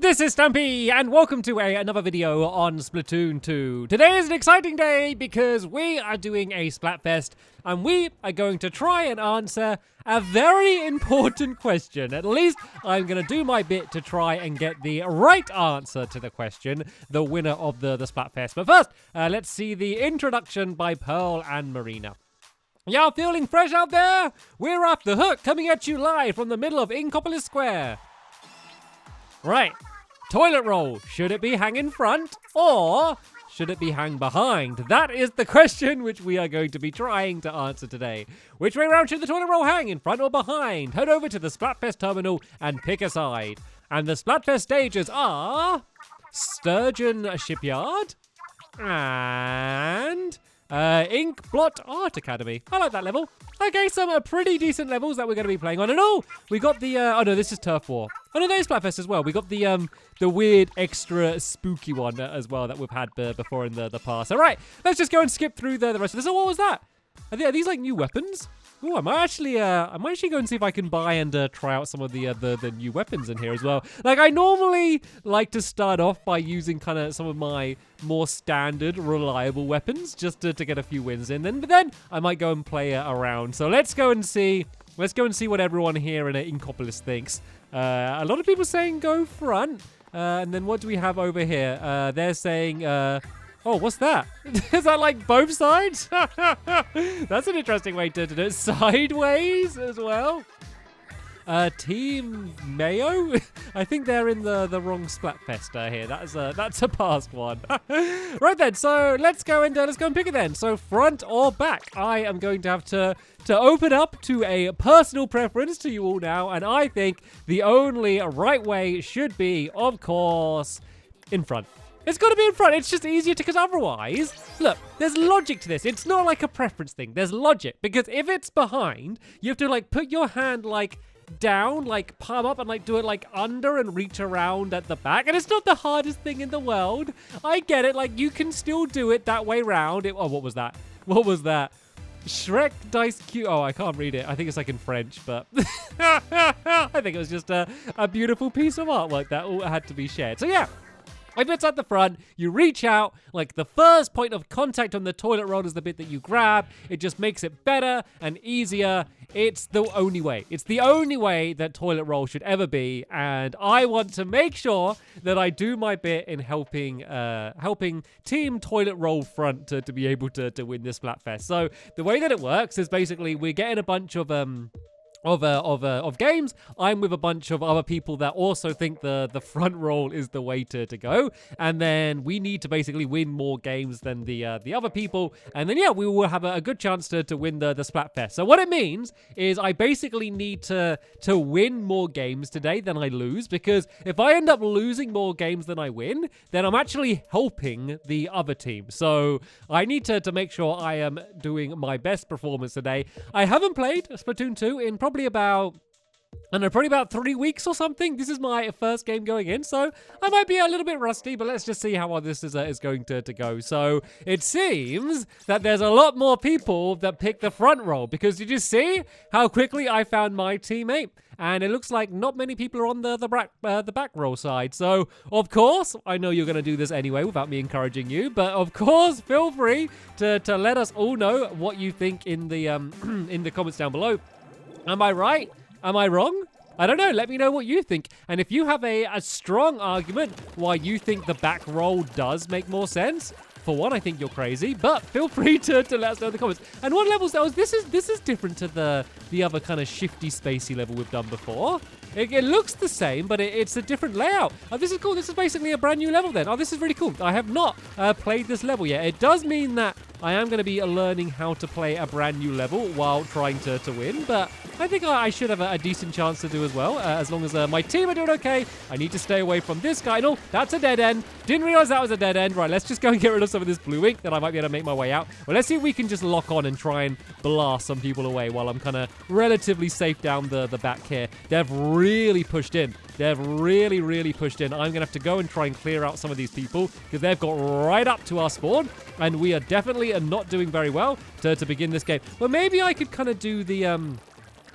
This is Stampy, and welcome to another video on Splatoon 2. Today is an exciting day because we are doing a Splatfest, and we are going to try and answer a very important question. At least I'm going to do my bit to try and get the right answer to the question, the winner of the Splatfest. But first, let's see the introduction by Pearl and Marina. Y'all feeling fresh out there? We're off the hook, coming at you live from the middle of Inkopolis Square. Right, toilet roll, should it be hang in front or should it be hang behind? That is the question which we are going to be trying to answer today. Which way around should the toilet roll hang, in front or behind? Head over to the Splatfest terminal and pick a side. And the Splatfest stages are Sturgeon Shipyard and Inkblot Art Academy. I like that level. Okay, some pretty decent levels that we're going to be playing on. And we got the, oh no, this is Turf War. Oh no, there's Splatfest as well. We got the weird extra spooky one as well that we've had before in the past. All right, let's just go and skip through the rest of this. Oh, what was that? Are these like new weapons? Oh, I might actually go and see if I can buy and try out some of the new weapons in here as well. Like, I normally like to start off by using kind of some of my more standard, reliable weapons just to get a few wins in. But then I might go and play around. So let's go and see what everyone here in Inkopolis thinks. A lot of people saying go front. And then what do we have over here? They're saying... oh, what's that? Is that like both sides? That's an interesting way to do it. Sideways as well. Team Mayo? I think they're in the wrong Splatfest here. That's a past one. Right then, so let's go and pick it then. So front or back? I am going to have to open up to a personal preference to you all now, and I think the only right way should be, of course, in front. It's got to be in front. It's just easier because otherwise, look, there's logic to this. It's not like a preference thing. There's logic because if it's behind, you have to like put your hand like down, like palm up and like do it like under and reach around at the back. And it's not the hardest thing in the world. I get it. Like you can still do it that way round. Oh, what was that? What was that? Shrek Dice Q. Oh, I can't read it. I think it's like in French, but I think it was just a beautiful piece of artwork that all had to be shared. So yeah. If it's at the front, you reach out, like the first point of contact on the toilet roll is the bit that you grab. It just makes it better and easier. It's the only way. It's the only way that toilet roll should ever be. And I want to make sure that I do my bit in helping Team Toilet Roll Front to be able to win this Splatfest. So the way that it works is basically we're getting a bunch of games. I'm with a bunch of other people that also think the front roll is the way to go, and then we need to basically win more games than the other people, and then yeah, we will have a good chance to win the Splatfest. So what it means is I basically need to win more games today than I lose, because if I end up losing more games than I win, then I'm actually helping the other team. So I need to make sure I am doing my best performance today. I haven't played Splatoon 2 in probably about 3 weeks or something. This is my first game going in, so I might be a little bit rusty, but let's just see how this is going to go. So it seems that there's a lot more people that pick the front row, because did you see how quickly I found my teammate? And it looks like not many people are on the back row side. So, of course, I know you're going to do this anyway without me encouraging you. But, of course, feel free to let us all know what you think in the in the comments down below. Am I right? Am I wrong? I don't know. Let me know what you think. And if you have a strong argument why you think the back roll does make more sense, for one, I think you're crazy, but feel free to let us know in the comments. And what levels that was? This is different to the other kind of shifty, spacey level we've done before. It looks the same, but it's a different layout. Oh, this is cool. This is basically a brand new level then. Oh, this is really cool. I have not played this level yet. It does mean that I am going to be learning how to play a brand new level while trying to win, but I think I should have a decent chance to do as well, as long as my team are doing okay. I need to stay away from this guy. No, that's a dead end. Didn't realize that was a dead end. Right, let's just go and get rid of some of this blue ink, then I might be able to make my way out. Well, let's see if we can just lock on and try and blast some people away while I'm kind of relatively safe down the back here. They've really pushed in. They've really pushed in. I'm going to have to go and try and clear out some of these people because they've got right up to our spawn, and we are definitely not doing very well to begin this game. Well, maybe I could kind of do the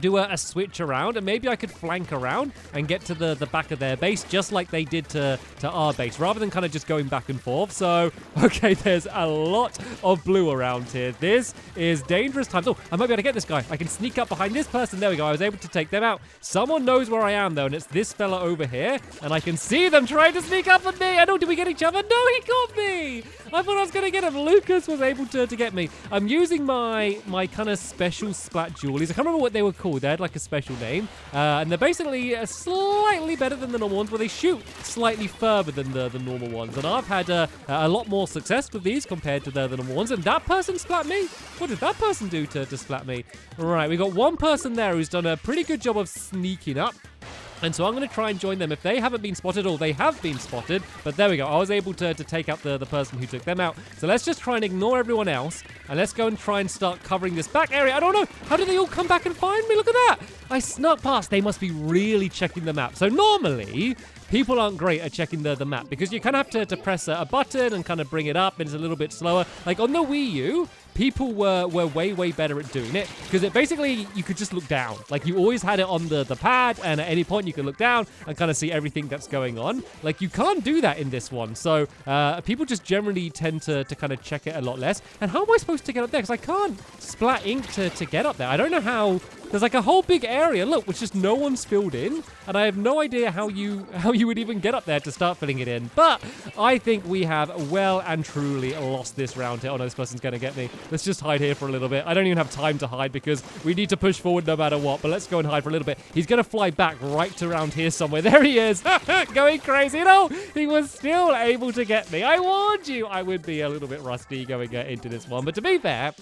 do a switch around, and maybe I could flank around and get to the back of their base just like they did to our base, rather than kind of just going back and forth. So, okay, there's a lot of blue around here. This is dangerous times. Oh, I might be able to get this guy. I can sneak up behind this person. There we go. I was able to take them out. Someone knows where I am, though, and it's this fella over here, and I can see them trying to sneak up on me. I know, did we get each other? No, he got me. I thought I was going to get him. Lucas was able to get me. I'm using my kind of special Splat jewelries. I can't remember what they were called. They had like a special name, and they're basically slightly better than the normal ones, where they shoot slightly further than the normal ones. And I've had a lot more success with these compared to the normal ones. And that person splat me? What did that person do to splat me? Right, we got one person there who's done a pretty good job of sneaking up. And so I'm going to try and join them if they haven't been spotted, or they have been spotted. But there we go. I was able to take out the person who took them out. So let's just try and ignore everyone else. And let's go and try and start covering this back area. I don't know. How did they all come back and find me? Look at that. I snuck past. They must be really checking the map. So normally, people aren't great at checking the map, because you kind of have to press a button and kind of bring it up, and it's a little bit slower. Like on the Wii U, people were way better at doing it, because it basically, you could just look down. Like you always had it on the pad, and at any point you could look down and kind of see everything that's going on. Like you can't do that in this one. So people just generally tend to kind of check it a lot less. And how am I supposed to get up there? Because I can't splat ink to get up there. I don't know how. There's like a whole big area, look, which just no one's filled in, and I have no idea how you would even get up there to start filling it in. But I think we have well and truly lost this round here. Oh no, this person's going to get me. Let's just hide here for a little bit. I don't even have time to hide because we need to push forward no matter what, but let's go and hide for a little bit. He's going to fly back right around here somewhere. There he is, going crazy. No, he was still able to get me. I warned you I would be a little bit rusty going into this one, but to be fair,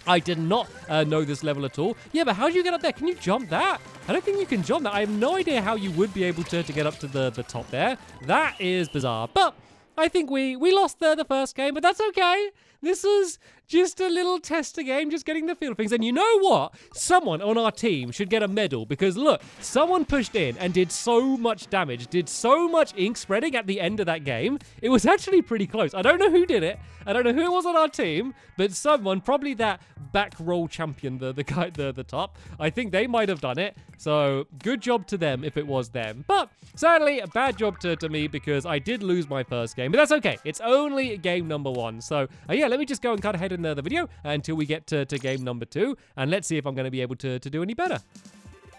I did not know this level at all. Yeah, but how do you get up there? Can you jump that? I don't think you can jump that. I have no idea how you would be able to get up to the top there. That is bizarre. But I think we lost the first game, but that's okay. This was just a little tester game, just getting the feel of things. And you know what? Someone on our team should get a medal, because look, someone pushed in and did so much damage, did so much ink spreading at the end of that game. It was actually pretty close. I don't know who did it. I don't know who it was on our team, but someone, probably that back roll champion, the guy at the top, I think they might have done it. So good job to them if it was them. But sadly, a bad job to me, because I did lose my first game. But that's okay. It's only game number 1. So yeah, let me just go and cut ahead in the video until we get to game number 2. And let's see if I'm going to be able to do any better.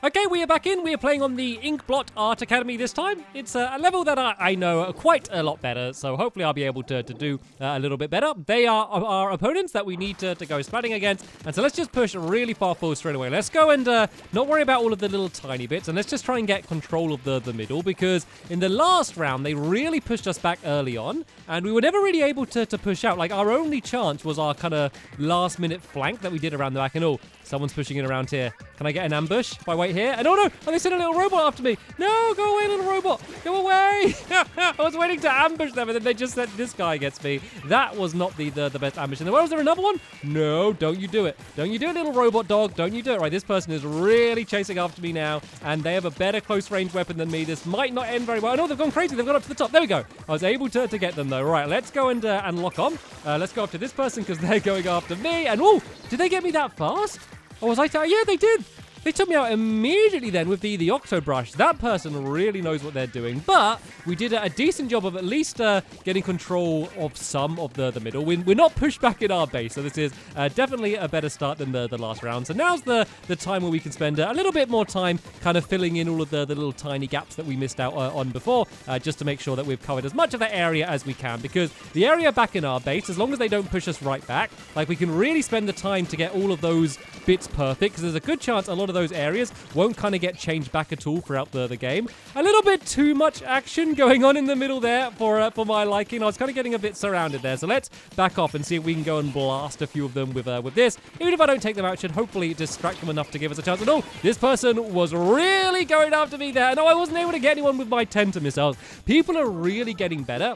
Okay, we are back in. We are playing on the Inkblot Art Academy this time. It's a level that I know quite a lot better, so hopefully I'll be able to do a little bit better. They are our opponents that we need to go splatting against, and so let's just push really far forward straight away. Let's go and not worry about all of the little tiny bits, and let's just try and get control of the middle, because in the last round, they really pushed us back early on, and we were never really able to push out. Like, our only chance was our kind of last-minute flank that we did around the back, and oh, someone's pushing in around here. Can I get an ambush if I wait here? And oh no! Oh, they sent a little robot after me. No, go away, little robot. Go away. I was waiting to ambush them, and then they just said this guy gets me. That was not the best ambush. And where was there another one? No, don't you do it. Don't you do it, little robot dog. Don't you do it. Right, this person is really chasing after me now, and they have a better close range weapon than me. This might not end very well. Oh no, they've gone crazy. They've gone up to the top. There we go. I was able to get them though. Right, let's go and lock on. Let's go after this person, because they're going after me. And oh, did they get me that fast? Or was I? Yeah, they did. They took me out immediately then with the Octobrush. That person really knows what they're doing. But we did a decent job of at least getting control of some of the middle. We're not pushed back in our base, so this is definitely a better start than the last round. So now's the time where we can spend a little bit more time kind of filling in all of the little tiny gaps that we missed out on before, just to make sure that we've covered as much of that area as we can. Because the area back in our base, as long as they don't push us right back, like, we can really spend the time to get all of those bits perfect, because there's a good chance a lot of those areas won't kind of get changed back at all throughout the game. A little bit too much action going on in the middle there for my liking. I was kind of getting a bit surrounded there, so let's back off and see if we can go and blast a few of them with this. Even if I don't take them out, it should hopefully distract them enough to give us a chance. And oh, this person was really going after me there. No, I wasn't able to get anyone with my Tenta missiles. People are really getting better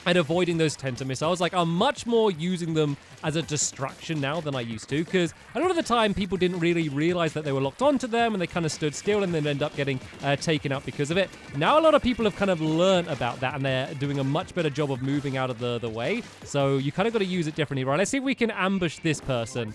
at avoiding those Tenta missiles. Like, I'm much more using them as a distraction now than I used to, because a lot of the time people didn't really realize that they were locked onto them, and they kind of stood still and then end up getting taken out because of it. Now a lot of people have kind of learned about that, and they're doing a much better job of moving out of the way. So you kind of got to use it differently. Right, let's see if we can ambush this person.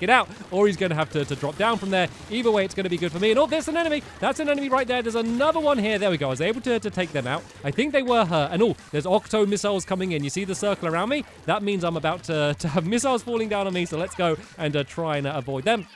take it out, or he's going to have to drop down from there. Either way, it's going to be good for me. And oh, there's an enemy. That's an enemy right there. There's another one here. There we go. I was able to take them out. I think they were hurt. And oh, there's octo missiles coming in. You see the circle around me? That means I'm about to have missiles falling down on me. So let's go and try and avoid them.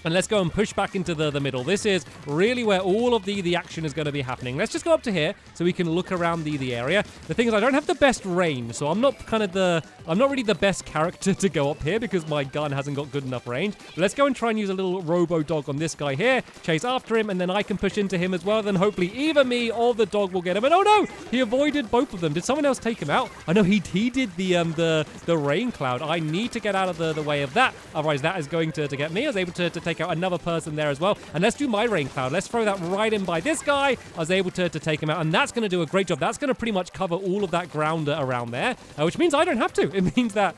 And let's go and push back into the middle. This is really where all of the action is going to be happening. Let's just go up to here so we can look around the area. The thing is, I don't have the best range, so I'm not really the best character to go up here because my gun hasn't got good enough range. But let's go and try and use a little robo dog on this guy here, chase after him, and then I can push into him as well. Then hopefully either me or the dog will get him. And oh no, he avoided both of them. Did someone else take him out? I know he did the rain cloud. I need to get out of the way of that. Otherwise, that is going to get me. I was able to take out another person there as well. And let's do my rain cloud. Let's throw that right in by this guy. I was able to take him out, and that's going to do a great job. That's going to pretty much cover all of that ground around there, which means I don't have to. It means that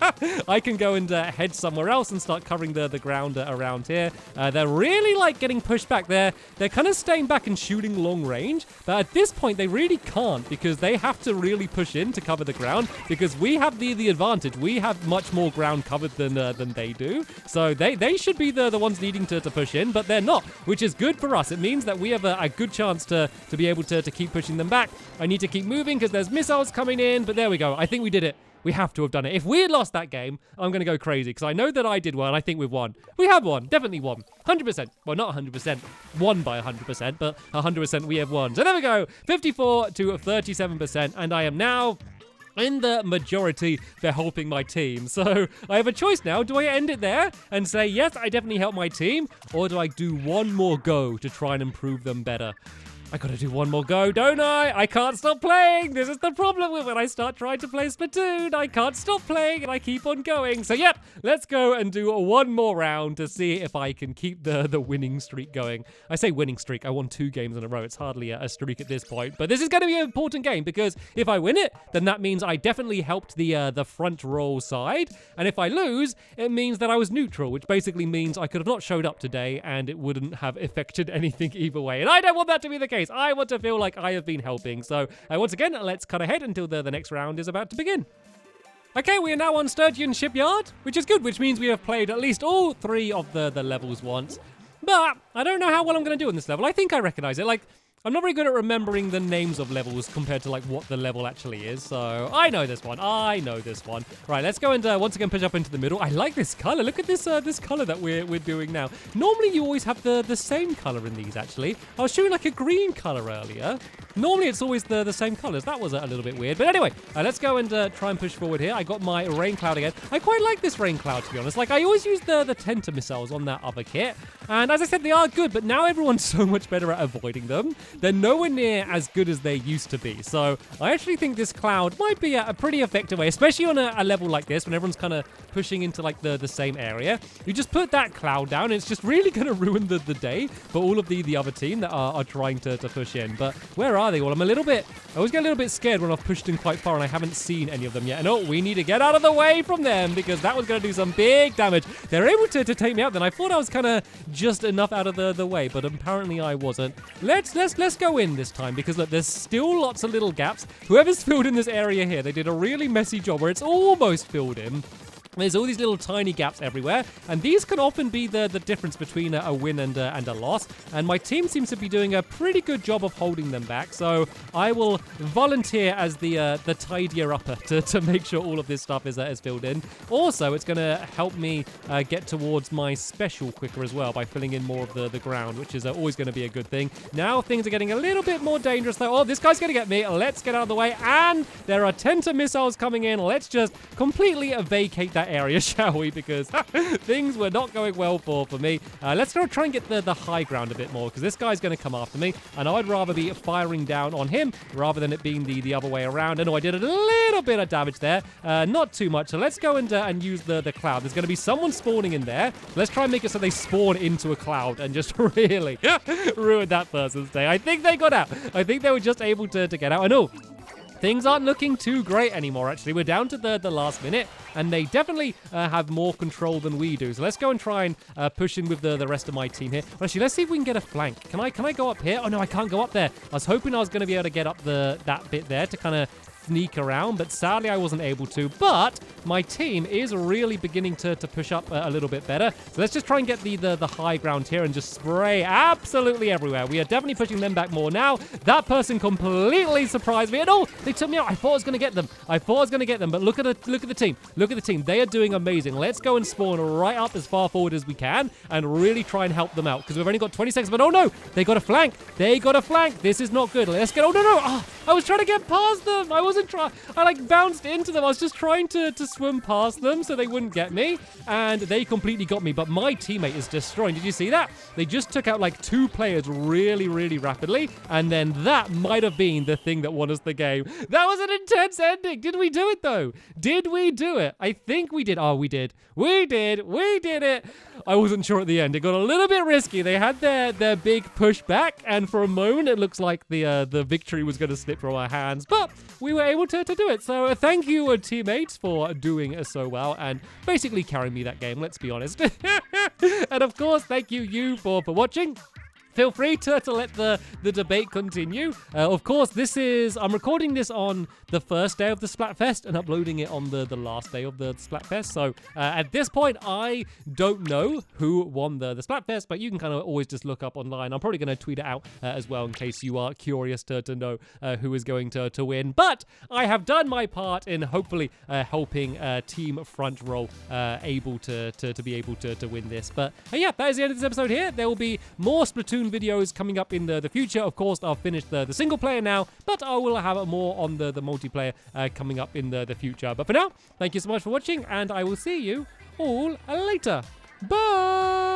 I can go and head somewhere else and start covering the ground around here. They're really like getting pushed back. They're kind of staying back and shooting long range, but at this point they really can't because they have to really push in to cover the ground because we have the advantage. We have much more ground covered than they do. So they should be the ones needing to push in, but they're not, which is good for us. It means that we have a good chance to be able to keep pushing them back. I need to keep moving because there's missiles coming in, but there we go. I think we did it. We have to have done it. If we had lost that game, I'm going to go crazy because I know that I did well and I think we've won. We have won. Definitely won. 100%. Well, not 100%. Won by 100%, but 100% we have won. So there we go. 54 to 37%, and I am now in the majority for helping my team. So I have a choice now. Do I end it there and say, yes, I definitely helped my team? Or do I do one more go to try and improve them better? I gotta do one more go, don't I? I can't stop playing. This is the problem with when I start trying to play Splatoon. I can't stop playing and I keep on going. So yep, let's go and do one more round to see if I can keep the winning streak going. I say winning streak. I won 2 games in a row. It's hardly a streak at this point. But this is going to be an important game because if I win it, then that means I definitely helped the front row side. And if I lose, it means that I was neutral, which basically means I could have not showed up today and it wouldn't have affected anything either way. And I don't want that to be the case. I want to feel like I have been helping. So once again, let's cut ahead until the next round is about to begin. Okay, we are now on Sturgeon Shipyard, which is good, which means we have played at least all 3 of the levels once. But I don't know how well I'm going to do in this level. I think I recognize it. Like, I'm not very good at remembering the names of levels compared to like what the level actually is. So I know this one. Right, let's go and once again push up into the middle. I like this color. Look at this this color that we're doing now. Normally you always have the same color in these actually. I was showing like a green color earlier. Normally it's always the same colors. That was a little bit weird. But anyway, let's go and try and push forward here. I got my rain cloud again. I quite like this rain cloud, to be honest. Like I always use the tenter missiles on that other kit. And as I said, they are good, but now everyone's so much better at avoiding them. They're nowhere near as good as they used to be. So I actually think this cloud might be a pretty effective way, especially on a level like this when everyone's kind of pushing into like the same area. You just put that cloud down and it's just really going to ruin the day for all of the other team that are trying to push in. But where are they all? I always get a little bit scared when I've pushed in quite far and I haven't seen any of them yet. And oh, we need to get out of the way from them because that was going to do some big damage. They're able to take me out then. I thought I was kind of just enough out of the way, but apparently I wasn't. Let's go in this time because look, there's still lots of little gaps. Whoever's filled in this area here, they did a really messy job where it's almost filled in. There's all these little tiny gaps everywhere, and these can often be the difference between a win and a loss, and my team seems to be doing a pretty good job of holding them back, so I will volunteer as the tidier-upper to make sure all of this stuff is filled in. Also, it's going to help me get towards my special quicker as well by filling in more of the ground, which is always going to be a good thing. Now things are getting a little bit more dangerous, though. Oh, this guy's going to get me. Let's get out of the way, and there are tenter missiles coming in. Let's just completely vacate that area, shall we? Because things were not going well for me. Let's try and get the high ground a bit more because this guy's going to come after me and I'd rather be firing down on him rather than it being the other way around. And I did a little bit of damage there, not too much. So let's go and use the cloud. There's going to be someone spawning in there. Let's try and make it so they spawn into a cloud and just really ruin that person's day. I think they got out. I think they were just able to get out. I know things aren't looking too great anymore, actually. We're down to the last minute, and they definitely have more control than we do. So let's go and try and push in with the rest of my team here. Well, actually, let's see if we can get a flank. Can I go up here? Oh, no, I can't go up there. I was hoping I was going to be able to get up that bit there to kind of sneak around, but sadly I wasn't able to. But my team is really beginning to push up a little bit better. So let's just try and get the high ground here and just spray absolutely everywhere. We are definitely pushing them back more now. That person completely surprised me. And oh, they took me out. I thought I was going to get them. But look at the team. Look at the team. They are doing amazing. Let's go and spawn right up as far forward as we can and really try and help them out because we've only got 20 seconds. But oh no, they got a flank. This is not good. Let's get. Oh no. Oh, I was trying to get past them. I wasn't trying. I like bounced into them. I was just trying to swim past them so they wouldn't get me, and they completely got me. But my teammate is destroying. Did you see that? They just took out like 2 players really, really rapidly, and then that might have been the thing that won us the game. That was an intense ending. Did we do it though? Did we do it? I think we did. Oh, we did. We did it. I wasn't sure at the end. It got a little bit risky. They had their big push back, and for a moment it looks like the victory was going to slip from our hands, but we were able to do it. So thank you, teammates, for doing so well and basically carrying me that game, let's be honest. And of course, thank you for watching. Feel free to let the debate continue. Of course, I'm recording this on the first day of the Splatfest and uploading it on the last day of the Splatfest. So at this point, I don't know who won the Splatfest, but you can kind of always just look up online. I'm probably going to tweet it out as well in case you are curious to know who is going to win. But I have done my part in hopefully helping Team Front Row able to be able to win this. But yeah, that is the end of this episode here. There will be more Splatoon videos coming up in the future. Of course, I'll finish the single player now, but I will have more on the multiplayer coming up in the future. But for now, thank you so much for watching, and I will see you all later. Bye!